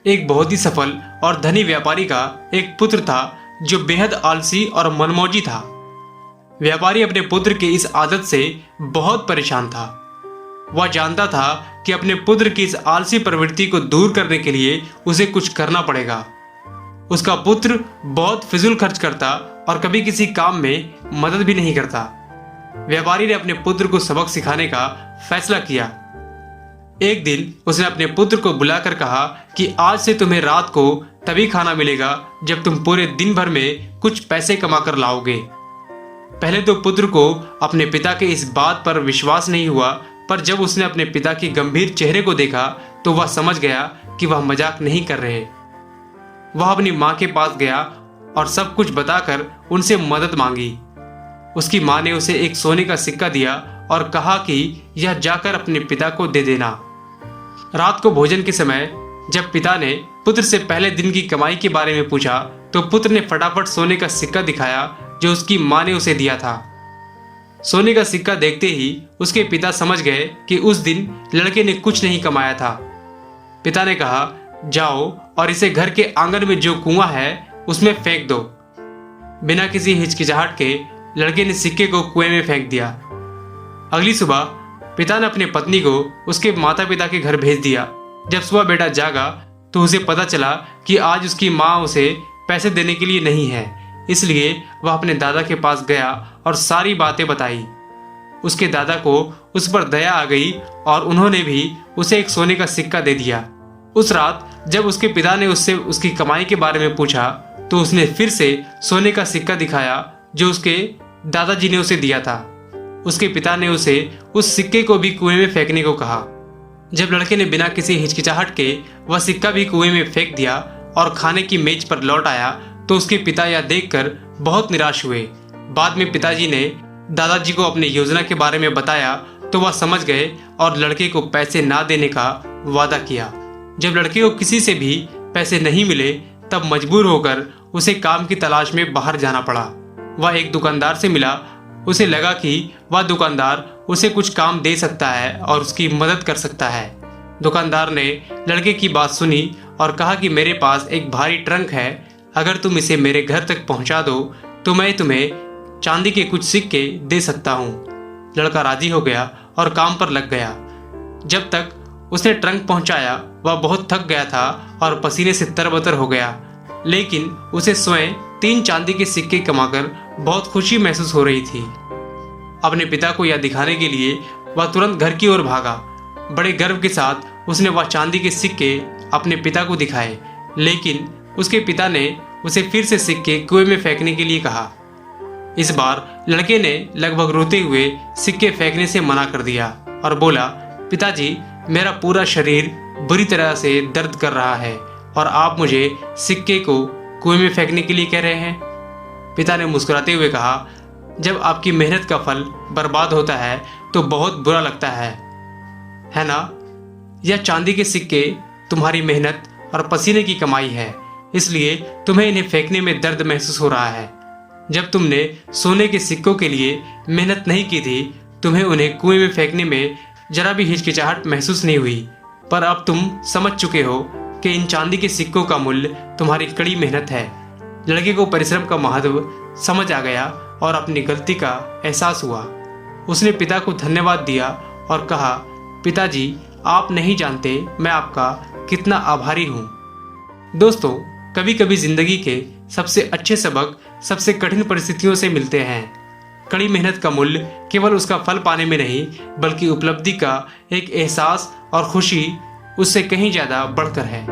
एक बहुत ही सफल और धनी व्यापारी का एक पुत्र था जो बेहद आलसी और मनमौजी था। व्यापारी अपने पुत्र की इस आदत से बहुत परेशान था। वह जानता था कि अपने पुत्र की इस आलसी प्रवृत्ति को दूर करने के लिए उसे कुछ करना पड़ेगा। उसका पुत्र बहुत फिजूल खर्च करता और कभी किसी काम में मदद भी नहीं करता। व्यापारी ने अपने पुत्र को सबक सिखाने का फैसला किया। एक दिन उसने अपने पुत्र को बुलाकर कहा कि आज से तुम्हें रात को तभी खाना मिलेगा जब तुम पूरे दिन भर में कुछ पैसे कमा कर लाओगे। पहले तो पुत्र को अपने पिता के इस बात पर विश्वास नहीं हुआ, पर जब उसने अपने पिता के गंभीर चेहरे को देखा तो वह समझ गया कि वह मजाक नहीं कर रहे। वह अपनी माँ के पास गया और सब कुछ बताकर उनसे मदद मांगी। उसकी माँ ने उसे एक सोने का सिक्का दिया और कहा कि यह जाकर अपने पिता को दे देना। रात को भोजन के समय जब पिता ने पुत्र से पहले दिन की कमाई के बारे में पूछा तो पुत्र ने फटाफट सोने का सिक्का दिखाया जो उसकी माँ ने उसे दिया था। सोने का सिक्का देखते ही उसके पिता समझ गए कि उस दिन लड़के ने कुछ नहीं कमाया था। पिता ने कहा, जाओ और इसे घर के आंगन में जो कुआं है उसमें फेंक दो। बिना किसी हिचकिचाहट के लड़के ने सिक्के को कुएं में फेंक दिया। अगली सुबह पिता ने अपनी पत्नी को उसके माता पिता के घर भेज दिया। जब सुबह बेटा जागा तो उसे पता चला कि आज उसकी माँ उसे पैसे देने के लिए नहीं है, इसलिए वह अपने दादा के पास गया और सारी बातें बताई। उसके दादा को उस पर दया आ गई और उन्होंने भी उसे एक सोने का सिक्का दे दिया। उस रात जब उसके पिता ने उससे उसकी कमाई के बारे में पूछा तो उसने फिर से सोने का सिक्का दिखाया जो उसके दादाजी ने उसे दिया था। उसके पिता ने उसे उस सिक्के को भी कुएं में फेंकने को कहा। जब लड़के ने बिना किसी हिचकिचाहट के वह सिक्का भी कुएं में फेंक दिया और खाने की मेज पर लौट आया तो उसके पिता यह देखकर बहुत निराश हुए। बाद में पिताजी ने दादाजी को अपनी योजना के बारे में बताया तो वह समझ गए और लड़के को पैसे ना देने का वादा किया। जब लड़के को किसी से भी पैसे नहीं मिले तब मजबूर होकर उसे काम की तलाश में बाहर जाना पड़ा। वह एक दुकानदार से मिला। उसे लगा कि वह दुकानदार उसे कुछ काम दे सकता है और उसकी मदद कर सकता है। दुकानदार ने लड़के की बात सुनी और कहा कि मेरे पास एक भारी ट्रंक है, अगर तुम इसे मेरे घर तक पहुंचा दो तो मैं तुम्हें चांदी के कुछ सिक्के दे सकता हूँ। लड़का राजी हो गया और काम पर लग गया। जब तक उसने ट्रंक पहुंचाया वह बहुत थक गया था और पसीने से तरबतर हो गया, लेकिन उसे स्वयं 3 चांदी के सिक्के कमाकर बहुत खुशी महसूस हो रही थी। अपने पिता को यह दिखाने के लिए वह तुरंत घर की ओर भागा। बड़े गर्व के साथ उसने वह चांदी के सिक्के अपने पिता को दिखाए, लेकिन उसके पिता ने उसे फिर से सिक्के कुएं में फेंकने के लिए कहा। इस बार लड़के ने लगभग रोते हुए सिक्के फेंकने से मना कर दिया और बोला, पिताजी, मेरा पूरा शरीर बुरी तरह से दर्द कर रहा है और आप मुझे सिक्के को कुएं में फेंकने के लिए कह रहे हैं। पिता ने मुस्कुराते हुए कहा, जब आपकी मेहनत का फल बर्बाद होता है तो बहुत बुरा लगता है ना? यह चांदी के सिक्के तुम्हारी मेहनत और पसीने की कमाई है, इसलिए तुम्हें इन्हें फेंकने में दर्द महसूस हो रहा है। जब तुमने सोने के सिक्कों के लिए मेहनत नहीं की थी तुम्हें उन्हें कुएं में फेंकने में जरा भी हिचकिचाहट महसूस नहीं हुई, पर अब तुम समझ चुके हो कि इन चांदी के सिक्कों का मूल्य तुम्हारी कड़ी मेहनत है। लड़के को परिश्रम का महत्व समझ आ गया और अपनी गलती का एहसास हुआ। उसने पिता को धन्यवाद दिया और कहा, पिताजी, आप नहीं जानते मैं आपका कितना आभारी हूँ। दोस्तों, कभी कभी जिंदगी के सबसे अच्छे सबक सबसे कठिन परिस्थितियों से मिलते हैं। कड़ी मेहनत का मूल्य केवल उसका फल पाने में नहीं बल्कि उपलब्धि का एक एहसास और खुशी उससे कहीं ज्यादा बढ़कर है।